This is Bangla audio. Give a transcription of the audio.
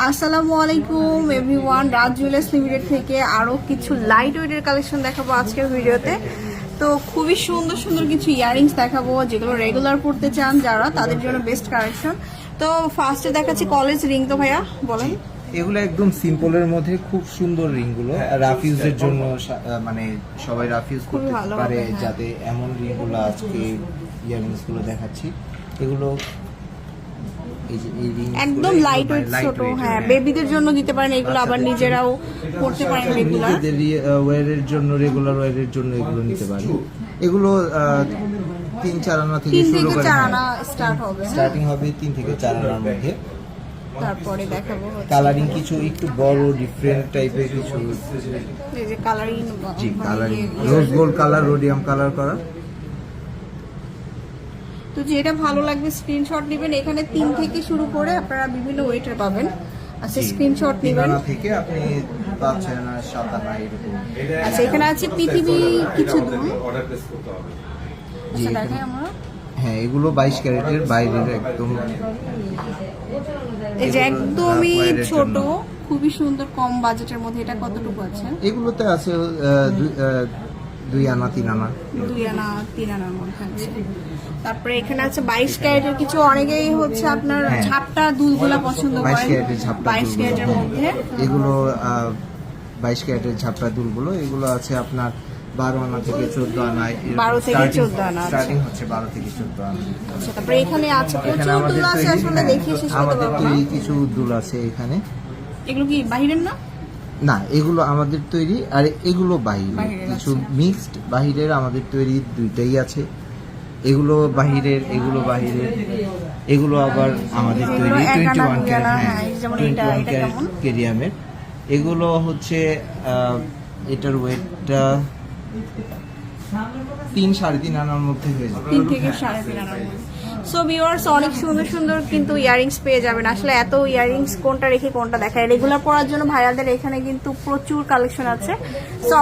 আসসালামু আলাইকুম এভরিওয়ান, রাজ জুয়েলার্স লিমিটেড থেকে আরো কিছু লাইট ওয়েটের কালেকশন দেখাবো আজকের ভিডিওতে। তো খুবই সুন্দর সুন্দর কিছু ইয়ারিংস দেখাবো যেগুলো রেগুলার পড়তে চান যারা, তাদের জন্য বেস্ট কালেকশন। তো ফার্স্টে দেখাচ্ছি কলেজ রিং। তো ভাইয়া বলেন, এগুলো একদম সিম্পলের মধ্যে খুব সুন্দর রিংগুলো, রাফ ইউজের জন্য, মানে সবাই রাফ ইউজ করতে পারে, যাতে এমন রিংগুলো আজকে ইয়ারিংস গুলো দেখাচ্ছি। এগুলো এই যে এই রিং একদম লাইট ওয়েট ছোট, হ্যাঁ বেবিদের জন্য দিতে পারেন এগুলো, আবার নিজেরাও পড়তে পারেন রেগুলার ওয়্যারের জন্য, রেগুলার ওয়্যারের জন্য এগুলো নিতে পারেন। এগুলো 3-4 আনা থেকে শুরু করে স্টার্ট হবে, স্টার্টিং হবে 3 থেকে 4 আনার মধ্যে। তারপরে দেখাবো কালারিং কিছু একটু বড় ডিফারেন্ট টাইপের কিছু, এই যে কালারিং, জি colouring rose gold colour, rhodium colour করা। তো যেটা ভালো লাগবে স্ক্রিনশট নেবেন। এখানে 3 থেকে শুরু করে আপনারা বিভিন্ন ওয়েটের পাবেন। আচ্ছা স্ক্রিনশট নেবেন। থেকে আপনি 5-6 আনা 7 আনা এরকম। আচ্ছা এখানে আছে পৃথিবী কিছু দুল। জি আচ্ছা দেখাই আমরা। হ্যাঁ এগুলো 22 ক্যারেটের বাইরের একদম, এই যে একদমই ছোট, খুবই সুন্দর, কম বাজেটের মধ্যে। এটা কতটুকু আছে? এগুলোতে আছে 2 আনা 3 আনা, 2 আনা 3 আনার মধ্যে আছে। তারপরে এখানে আছে 22 ক্যারেটের কিছু, অনেকেই হচ্ছে আপনার ঝাপটা দুলগুলা পছন্দ করেন। 22 ক্যারেটের ঝাপটা 22 ক্যারেটের মধ্যে এগুলো 22 ক্যারেটের ঝাপটা দুলগুলো, এগুলো আছে আপনার 12 আনা থেকে 14 আনা। 12 থেকে 14 আনা স্টার্টিং হচ্ছে 12 থেকে 14 আনা। আচ্ছা তারপরে এখানে আছে প্রচুর দুল আছে, আসলে দেখিয়ে শেষ করতে আমাদের পারবো না। তৈরি কিছু দুল আছে এখানে। এগুলো কি বাহিরের না? না এগুলো আমাদের তৈরি, আর এগুলো বাহিরের কিছু মিক্সড, বাহিরের আমাদের তৈরি দুইটাই আছে। এগুলো বাহিরের, এগুলো বাহিরের, এগুলো আবার আমাদের তৈরি 21 ক্যারেট কেরিয়ামের। এগুলো হচ্ছে এটার ওয়েটটা 3-3.5 আনার মধ্যে হয়ে যাবে, 3 থেকে 3.5 আনার মধ্যে। সো ভিউয়ার্স, অনেক সুন্দর সুন্দর কিন্তু ইয়ারিংস পেয়ে যাবেন। আসলে এত ইয়ারিংস কোনটা রেখে কোনটা দেখায়, রেগুলার পরার জন্য ভাইয়াদের এখানে কিন্তু প্রচুর কালেকশন আছে। সো